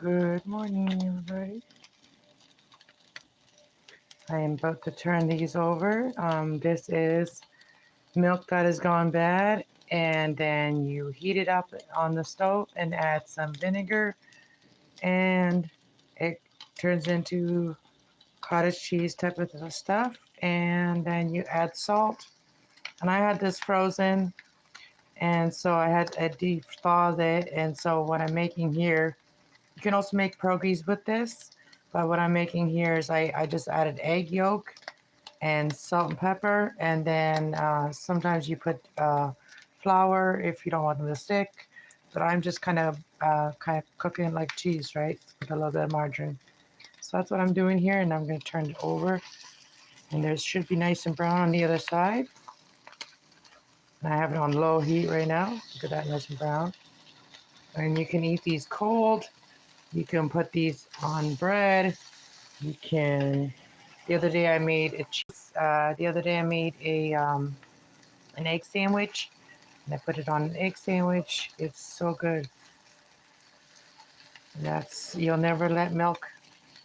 Good morning, everybody. I am about to turn these over. This is milk that has gone bad, and then you heat it up on the stove and add some vinegar, and it turns into cottage cheese type of stuff. And then you add salt. And I had this frozen, and so I had to deep thaw it. And so what I'm making here, you can also make pierogies with this, but what I'm making here is I just added egg yolk and salt and pepper, and then sometimes you put flour if you don't want them to stick. But I'm just kind of cooking it like cheese, right, with a little bit of margarine. So that's what I'm doing here, and I'm going to turn it over, and it should be nice and brown on the other side. And I have it on low heat right now. Look at that, nice and brown. And you can eat these cold. You can put these on bread. You can. The other day I made a cheese. The other day I made a an egg sandwich, and I put it on an egg sandwich. It's so good. And that's you'll never let milk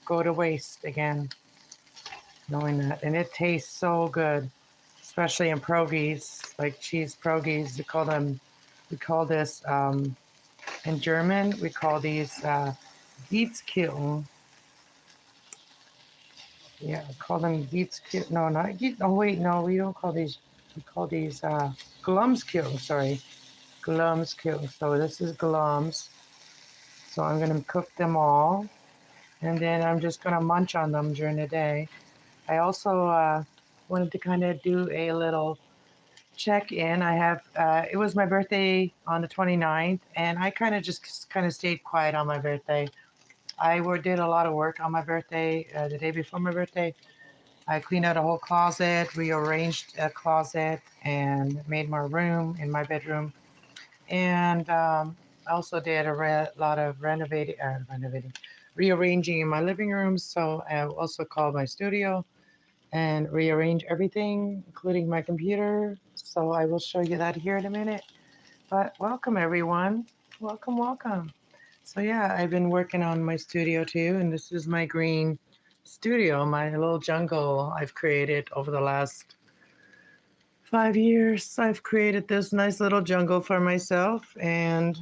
go to waste again, knowing that. And it tastes so good, especially in pierogies, like cheese pierogies. We call them. We call this in German. We call these Gießkuchen. Yeah, call them Gießkuchen. No, not Gieß. Oh wait, no, we don't call these. We call these Glumskuchen. Sorry, Glumskuchen. So this is Glums. So I'm gonna cook them all, and then I'm just gonna munch on them during the day. I also wanted to kind of do a little check in. I have it was my birthday on the 29th, and I kind of just kind of stayed quiet on my birthday. Did a lot of work on my birthday, the day before my birthday. I cleaned out a whole closet, rearranged a closet, and made my room in my bedroom. And I also did lot of rearranging in my living room. So I also called my studio and rearrange everything, including my computer. So I will show you that here in a minute. But welcome, everyone. Welcome, welcome. So yeah, I've been working on my studio too, and this is my green studio, my little jungle I've created over the last 5 years. I've created this nice little jungle for myself, and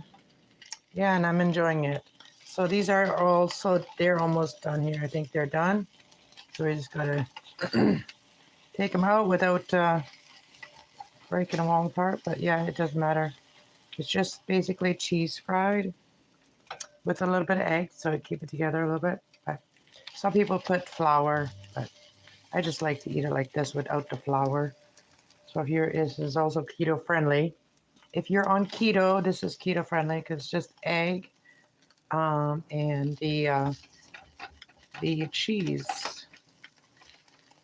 yeah, and I'm enjoying it. So these are also they're almost done here. I think they're done. So we just gotta take them out without breaking them all apart. But yeah, it doesn't matter. It's just basically cheese fried with a little bit of egg, so I keep it together a little bit. But some people put flour, but I just like to eat it like this without the flour. So here is also keto friendly. If you're on keto, this is keto friendly because it's just egg and the cheese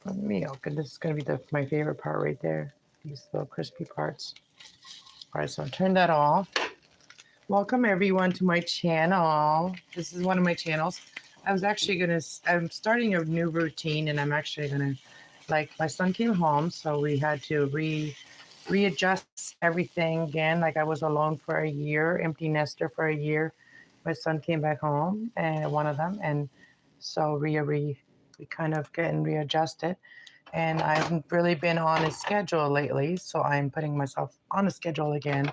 from milk. And this is going to be my favorite part right there. These little crispy parts. All right, so I'll turn that off. Welcome everyone to my channel. This is one of my channels. I'm starting a new routine, and I'm actually gonna, like, my son came home, so we had to readjust everything again. Like I was alone for a year, empty nester for a year. My son came back home, and one of them, and so we kind of getting readjusted. And I haven't really been on a schedule lately, so I'm putting myself on a schedule again,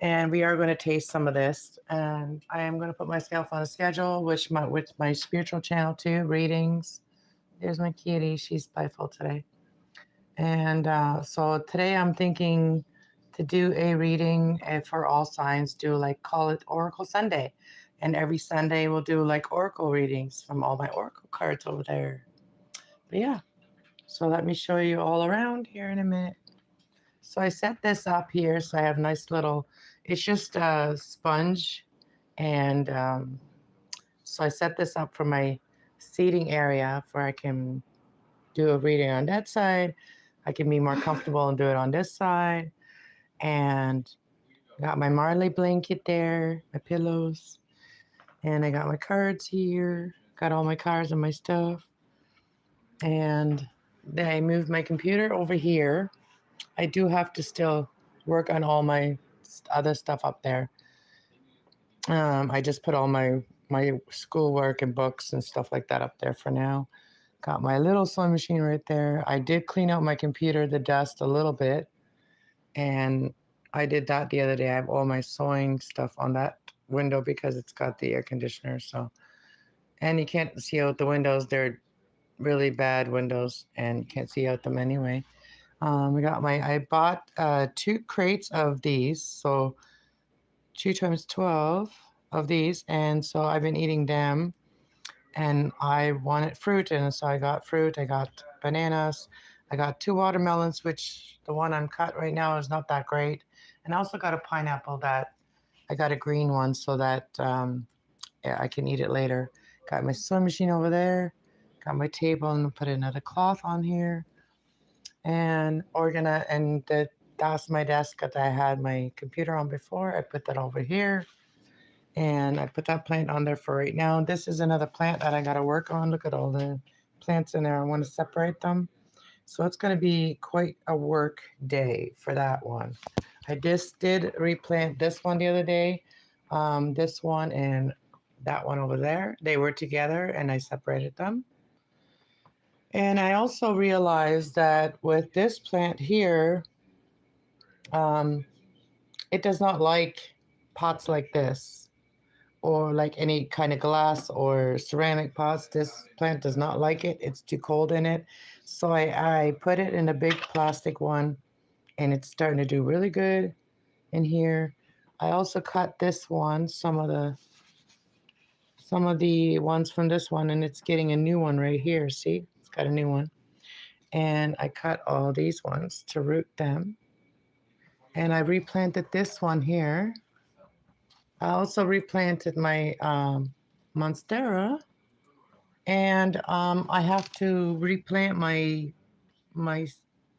and we are going to taste some of this. And I am going to put myself on a schedule, with my spiritual channel too, readings. There's my kitty; she's playful today. And so today I'm thinking to do a reading for all signs. Do like call it Oracle Sunday, and every Sunday we'll do like Oracle readings from all my Oracle cards over there. But yeah, so let me show you all around here in a minute. So I set this up here. So I have nice little, it's just a sponge. And so I set this up for my seating area where I can do a reading on that side. I can be more comfortable and do it on this side. And got my Marley blanket there, my pillows. And I got my cards here. Got all my cards and my stuff. And then I moved my computer over here. I do have to still work on all my other stuff up there. I just put all my my schoolwork and books and stuff like that up there for now. Got my little sewing machine right there. I did clean out my computer, the dust a little bit, and I did that the other day. I have all my sewing stuff on that window because it's got the air conditioner. So, and you can't see out the windows. They're really bad windows, and you can't see out them anyway. I bought 2 crates of these, so 2 times 12 of these, and so I've been eating them. And I wanted fruit, and so I got fruit. I got bananas. I got 2 watermelons, which the one I'm cut right now is not that great. And I also got a pineapple that I got a green one so that yeah, I can eat it later. Got my sewing machine over there. Got my table and put another cloth on here. And that's my desk that I had my computer on before. I put that over here. And I put that plant on there for right now. This is another plant that I got to work on. Look at all the plants in there. I want to separate them. So it's going to be quite a work day for that one. I just did replant this one the other day. This one and that one over there. They were together and I separated them. And I also realized that with this plant here, it does not like pots like this, or like any kind of glass or ceramic pots. This plant does not like it. It's too cold in it. So I put it in a big plastic one, and it's starting to do really good in here. I also cut this one, some of the ones from this one, and it's getting a new one right here. See, it's got a new one. And I cut all these ones to root them. And I replanted this one here. I also replanted my monstera, and I have to replant my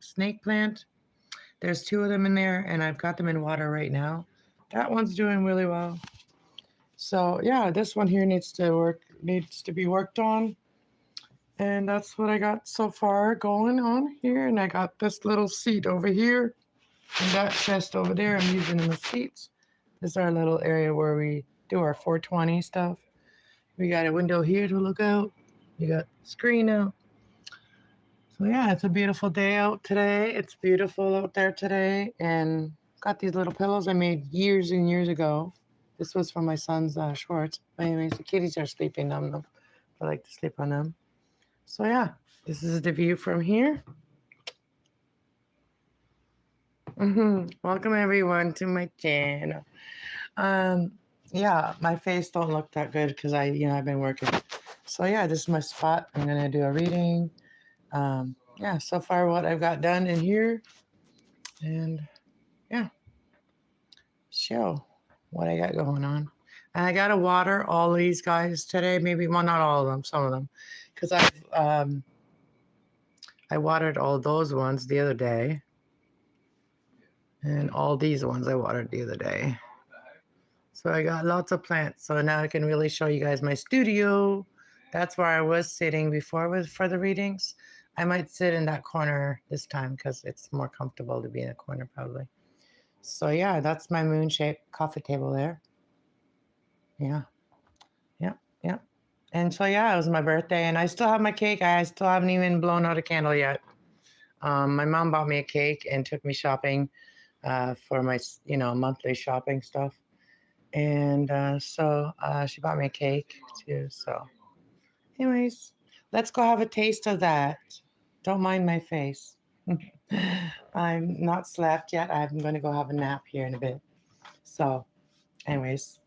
snake plant. There's 2 of them in there, and I've got them in water right now. That one's doing really well. So yeah, this one here needs to be worked on, and that's what I got so far going on here. And I got this little seat over here, and that chest over there. I'm using them as seats. This is our little area where we do our 420 stuff. We got a window here to look out. You got screen out. So yeah, it's a beautiful day out today. It's beautiful out there today. And got these little pillows I made years and years ago. This was from my son's shorts. But anyways, the kitties are sleeping on them. I like to sleep on them. So yeah, this is the view from here. Welcome everyone to my channel. Yeah, my face don't look that good because I've been working. So yeah, this is my spot. I'm gonna do a reading. Yeah, so far what I've got done in here, and yeah, show what I got going on. And I gotta water all these guys today. Maybe, well, not all of them, some of them, because I watered all those ones the other day, and all these ones I watered the other day. So I got lots of plants. So now I can really show you guys my studio. That's where I was sitting before for the readings. I might sit in that corner this time because it's more comfortable to be in a corner probably. So yeah, that's my moon-shaped coffee table there. Yeah. And so yeah, it was my birthday, and I still have my cake. I still haven't even blown out a candle yet. My mom bought me a cake and took me shopping for my monthly shopping stuff. And so she bought me a cake too. So anyways, let's go have a taste of that. Don't mind my face. I'm not slept yet. I'm going to go have a nap here in a bit. So anyways,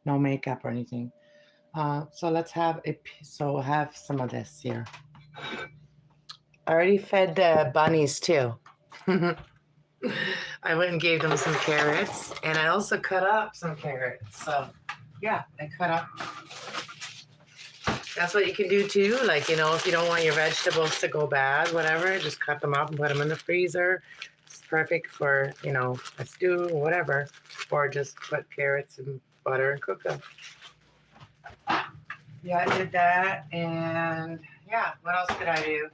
no makeup or anything. So let's have some of this here. I already fed the bunnies too. I went and gave them some carrots, and I also cut up some carrots. So yeah, I cut up. That's what you can do too. Like, if you don't want your vegetables to go bad, whatever, just cut them up and put them in the freezer. It's perfect for, a stew or whatever. Or just put carrots and butter and cook them. Yeah, I did that. And yeah, what else did I do?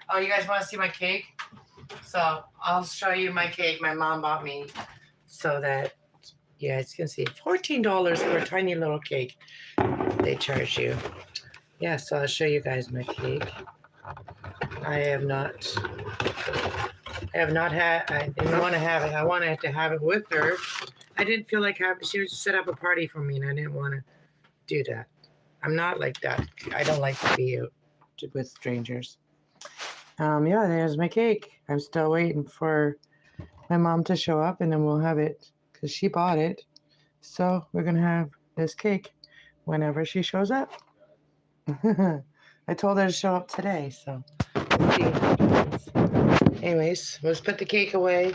Oh, you guys want to see my cake? So I'll show you my cake my mom bought me so that Yeah, as you can see, $14 for a tiny little cake they charge you. Yeah, so I'll show you guys my cake. I didn't want to have it. I wanted to have it with her. I didn't feel like having, she would set up a party for me and I didn't want to do that. I'm not like that. I don't like to be out with strangers. Yeah, there's my cake. I'm still waiting for my mom to show up and then we'll have it because she bought it. So we're going to have this cake whenever she shows up. I told her to show up today, so let's see what happens. Anyways, let's put the cake away.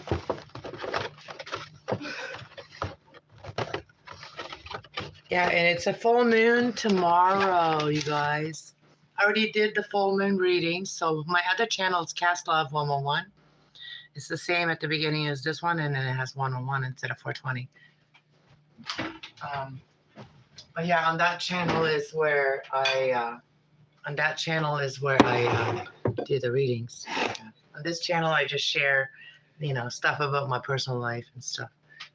Yeah, and it's a full moon tomorrow, you guys. I already did the full moon reading, so my other channel is Kass Love 111. It's the same at the beginning as this one, and then it has 101 instead of 420. But yeah, on that channel is where I do the readings. On this channel, I just share, stuff about my personal life and stuff,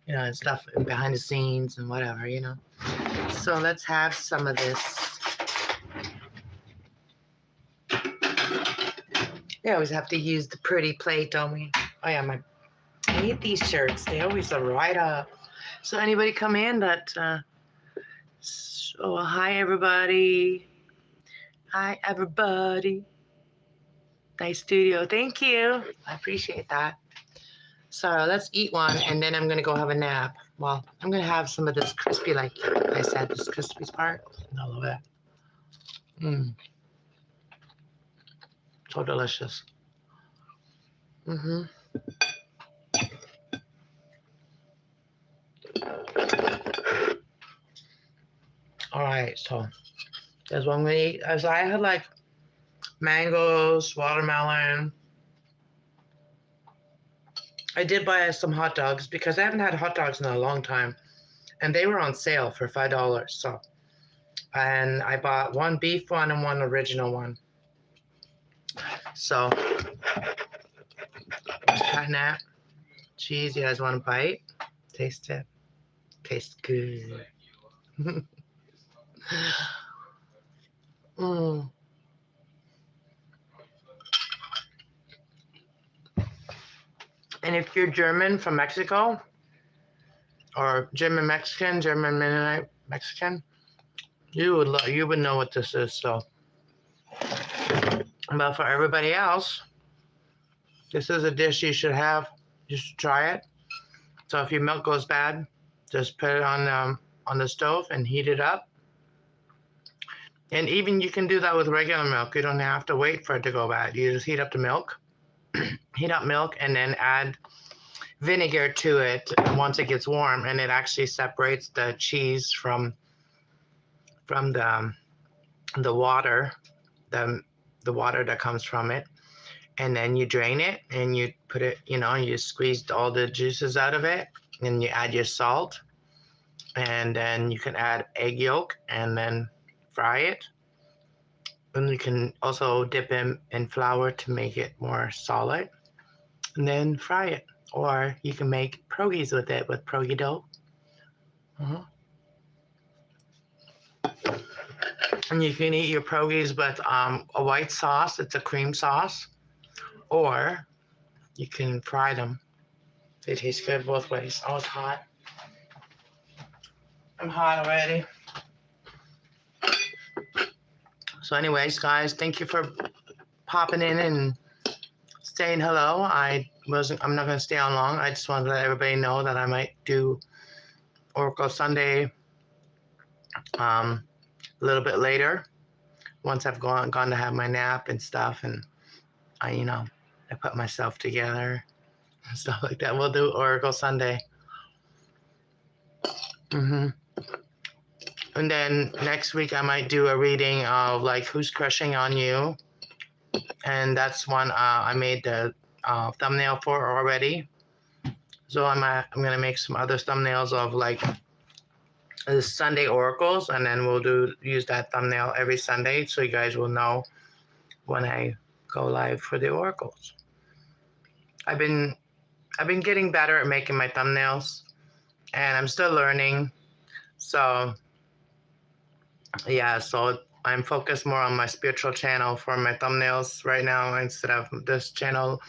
and stuff behind the scenes and whatever, So let's have some of this. We always have to use the pretty plate, don't we? Oh yeah, I hate these shirts. They always are right up. So anybody come in that, hi everybody. Hi everybody. Nice studio. Thank you. I appreciate that. So let's eat one and then I'm going to go have a nap. Well, I'm going to have some of this crispy, like I said, this crispy part. All of it. So delicious. All right, so that's what I'm going to eat. As I had like mangoes, watermelon. I did buy some hot dogs because I haven't had hot dogs in a long time. And they were on sale for $5. So, and I bought one beef one and one original one. So, just cutting that cheese. You guys want a bite? Taste it. Tastes good. And if you're German from Mexico, or German Mexican, German Mennonite Mexican, you would know what this is. So, but for everybody else, this is a dish you should have. You should try it. So if your milk goes bad, just put it on the stove and heat it up. And even you can do that with regular milk. You don't have to wait for it to go bad. You just heat up the milk, heat up milk, and then add vinegar to it once it gets warm, and it actually separates the cheese from the water, the water that comes from it. And then you drain it and you put it, you squeeze all the juices out of it, and you add your salt, and then you can add egg yolk and then fry it. And you can also dip in flour to make it more solid and then fry it. Or you can make pierogies with it, with pierogi dough. And you can eat your pierogies with a white sauce. It's a cream sauce. Or you can fry them. They taste good both ways. Oh, it's hot. I'm hot already. So anyways, guys, thank you for popping in and saying hello. I'm not going to stay on long. I just wanted to let everybody know that I might do Oracle Sunday a little bit later, once I've gone to have my nap and stuff, and I put myself together and stuff like that. We'll do Oracle Sunday. And then next week I might do a reading of like who's crushing on you, and that's one I made the thumbnail for already. So I'm gonna make some other thumbnails of like the Sunday oracles, and then we'll use that thumbnail every Sunday, so you guys will know when I go live for the oracles. I've been getting better at making my thumbnails. and I'm still learning. So yeah, so I'm focused more on my spiritual channel for my thumbnails right now instead of this channel.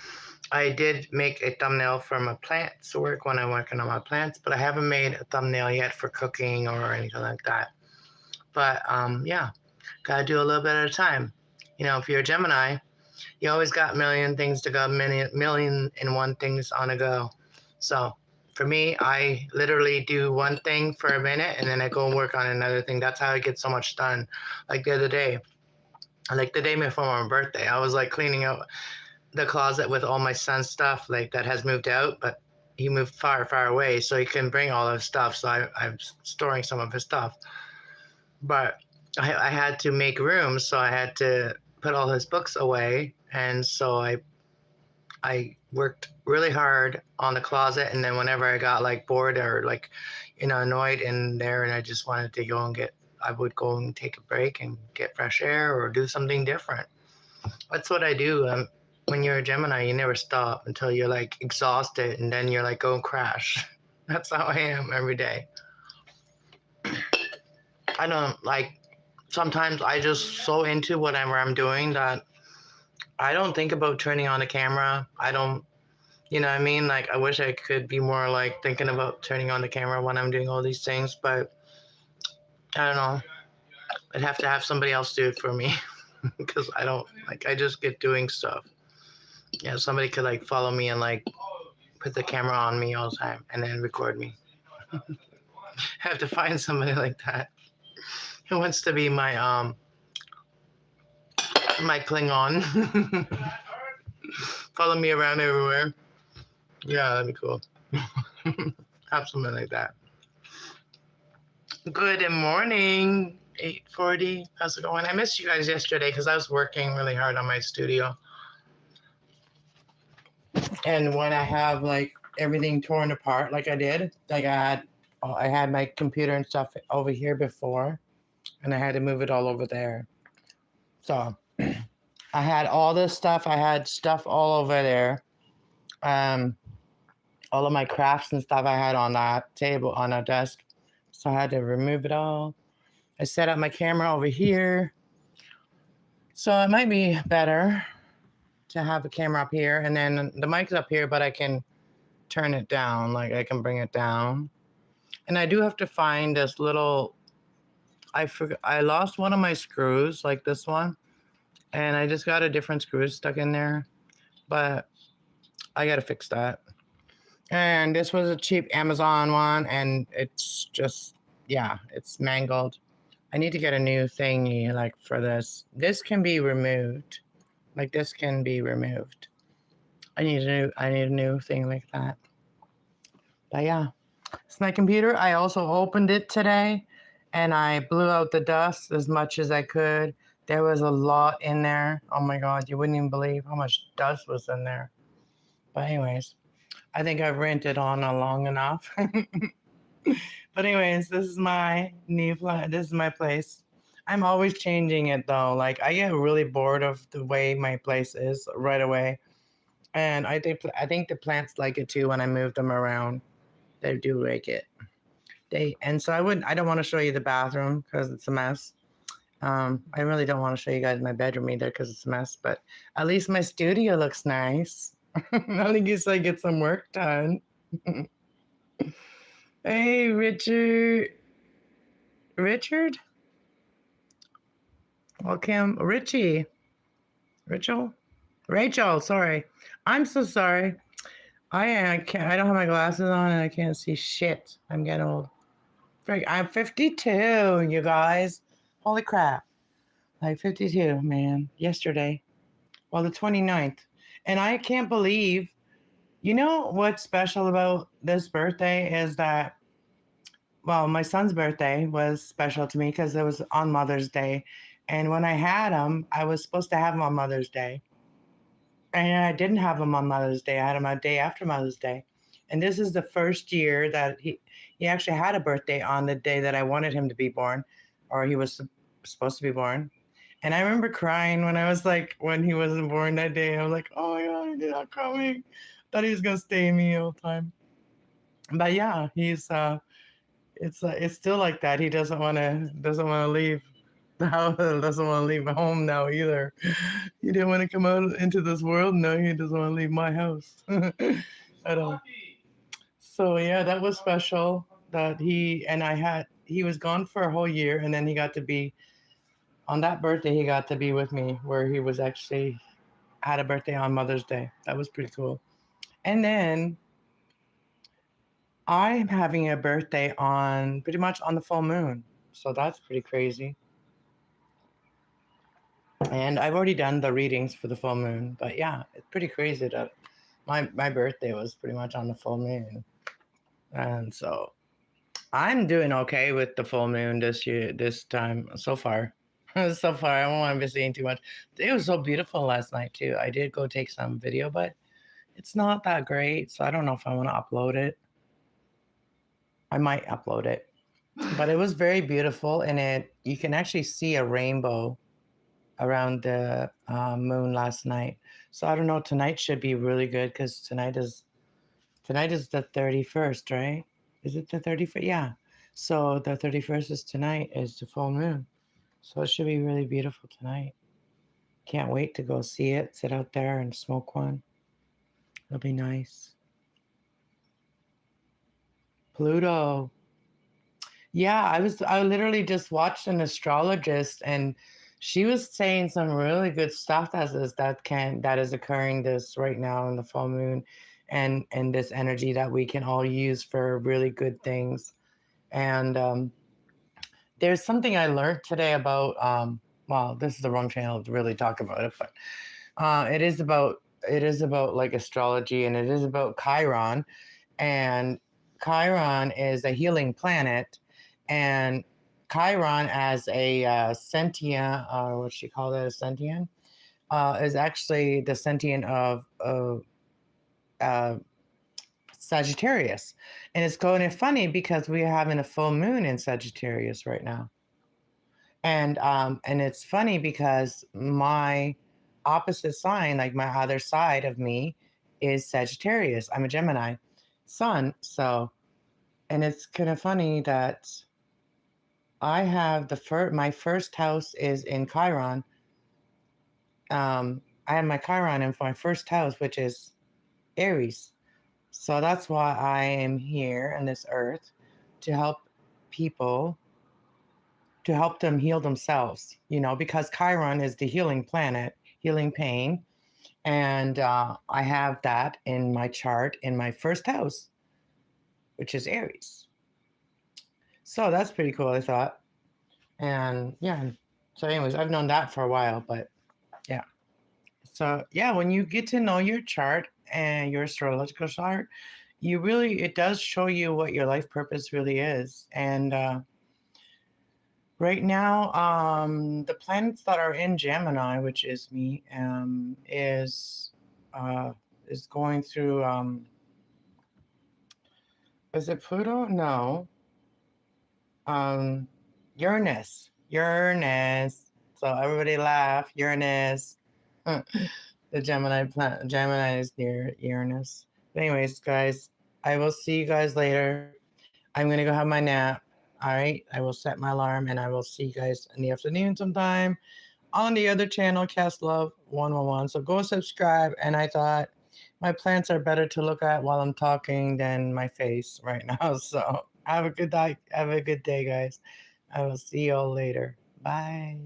I did make a thumbnail for my plants work when I'm working on my plants, but I haven't made a thumbnail yet for cooking or anything like that. But yeah, gotta do a little bit at a time. You know, if you're a Gemini, you always got a million things to go, million and one things on a go. So for me, I literally do one thing for a minute and then I go and work on another thing. That's how I get so much done. Like the other day, like the day before my birthday, I was like cleaning out the closet with all my son's stuff, like that has moved out, but he moved far, far away, so he couldn't bring all his stuff. So I'm storing some of his stuff, but I had to make room, so I had to put all his books away, and so I worked really hard on the closet, and then whenever I got like bored or like, you know, annoyed in there, and I just wanted to go and I would go and take a break and get fresh air or do something different. That's what I do. When you're a Gemini, you never stop until you're like exhausted, and then you're like, go and crash. That's how I am every day. I don't like. Sometimes I just so into whatever I'm doing that I don't think about turning on the camera. I don't, you know what I mean? Like, I wish I could be more like thinking about turning on the camera when I'm doing all these things, but I don't know. I'd have to have somebody else do it for me because I don't, like, I just get doing stuff. Yeah, somebody could like follow me and like put the camera on me all the time and then record me. I have to find somebody like that who wants to be my Klingon. Follow me around everywhere. Yeah, that'd be cool. Have something like that. Good morning, 8:40. How's it going? I missed you guys yesterday because I was working really hard on my studio. And when I have like everything torn apart, like I did, like I had my computer and stuff over here before, and I had to move it all over there. So I had all this stuff. I had stuff all over there. Um, all of my crafts and stuff I had on that table on a desk. So I had to remove it all. I set up my camera over here. So it might be better to have the camera up here and then the mic's up here, but I can turn it down. Like I can bring it down. And I do have to find this little, I lost one of my screws, like this one. And I just got a different screw stuck in there. But I got to fix that. And this was a cheap Amazon one. And it's just, yeah, it's mangled. I need to get a new thingy like for this. This can be removed. Like this can be removed. I need a new thing like that. But yeah, it's my computer. I also opened it today and I blew out the dust as much as I could. There was a lot in there. Oh my God, you wouldn't even believe how much dust was in there. But anyways, I think I've ranted on long enough. But anyways, this is my new this is my place. I'm always changing it though. Like I get really bored of the way my place is right away. And I think the plants like it too when I move them around. They do like it. So I don't want to show you the bathroom because it's a mess. I really don't want to show you guys my bedroom either because it's a mess, but at least my studio looks nice. At least I get some work done. Hey, Richard. Richard? Welcome. Richie. Rachel, sorry. I'm so sorry. I don't have my glasses on and I can't see shit. I'm getting old. I'm 52, you guys. Holy crap. Like 52, man. Yesterday. Well, the 29th. And I can't believe, you know what's special about this birthday is that, well, my son's birthday was special to me because it was on Mother's Day. And when I had him, I was supposed to have him on Mother's Day. And I didn't have him on Mother's Day. I had him a day after Mother's Day. And this is the first year that he actually had a birthday on the day that I wanted him to be born, or he was supposed to be born. And I remember crying when he wasn't born that day. I was like, oh my God, he's not coming. Thought he was going to stay me all the time. But yeah, it's still like that. He doesn't want to leave the house, doesn't want to leave home now either. He didn't want to come out into this world. No, he doesn't want to leave my house at all. So yeah, that was special. That he was gone for a whole year, and then he got to be on that birthday. He got to be with me, where he was actually had a birthday on Mother's Day. That was pretty cool. And then I'm having a birthday on pretty much on the full moon. So that's pretty crazy. And I've already done the readings for the full moon. But yeah, it's pretty crazy that my birthday was pretty much on the full moon. And so I'm doing okay with the full moon this time so far. So far, I don't want to be saying too much. It was so beautiful last night too. I did go take some video, but it's not that great. So I don't know if I want to upload it. I might upload it. But it was very beautiful, and you can actually see a rainbow around the moon last night. So I don't know. Tonight should be really good because tonight is the 31st, right? Is it the 31st? Yeah. So the 31st is tonight. Is the full moon. So it should be really beautiful tonight. Can't wait to go see it. Sit out there and smoke one. It'll be nice. Pluto. Yeah, I literally just watched an astrologist, and she was saying some really good stuff that is occurring this right now in the full moon, and this energy that we can all use for really good things. And there's something I learned today about well, this is the wrong channel to really talk about it, but it is about like astrology, and it is about Chiron. And Chiron is a healing planet, and Chiron as a sentient, what she call it, a sentient, is actually the sentient of uh, Sagittarius, and it's kind of funny because we're having a full moon in Sagittarius right now, and it's funny because my opposite sign, like my other side of me, is Sagittarius. I'm a Gemini sun, so. And it's kind of funny that I have my first house is in Chiron. I have my Chiron in my first house, which is Aries. So that's why I am here on this earth to help people, to help them heal themselves, because Chiron is the healing planet, healing pain. And I have that in my chart in my first house, which is Aries. So that's pretty cool, I thought. And yeah, so anyways, I've known that for a while, but yeah. So yeah, when you get to know your chart and your astrological chart, it does show you what your life purpose really is. And right now, the planets that are in Gemini, which is me, is going through is it Pluto? No. Um Uranus. Uranus. So everybody laugh, Uranus. The Gemini is near Uranus. But anyways, guys, I will see you guys later. I'm gonna go have my nap. All right. I will set my alarm, and I will see you guys in the afternoon sometime on the other channel, Kass Love 111. So go subscribe. And I thought my plants are better to look at while I'm talking than my face right now. So have a good day. Have a good day, guys. I will see you all later. Bye.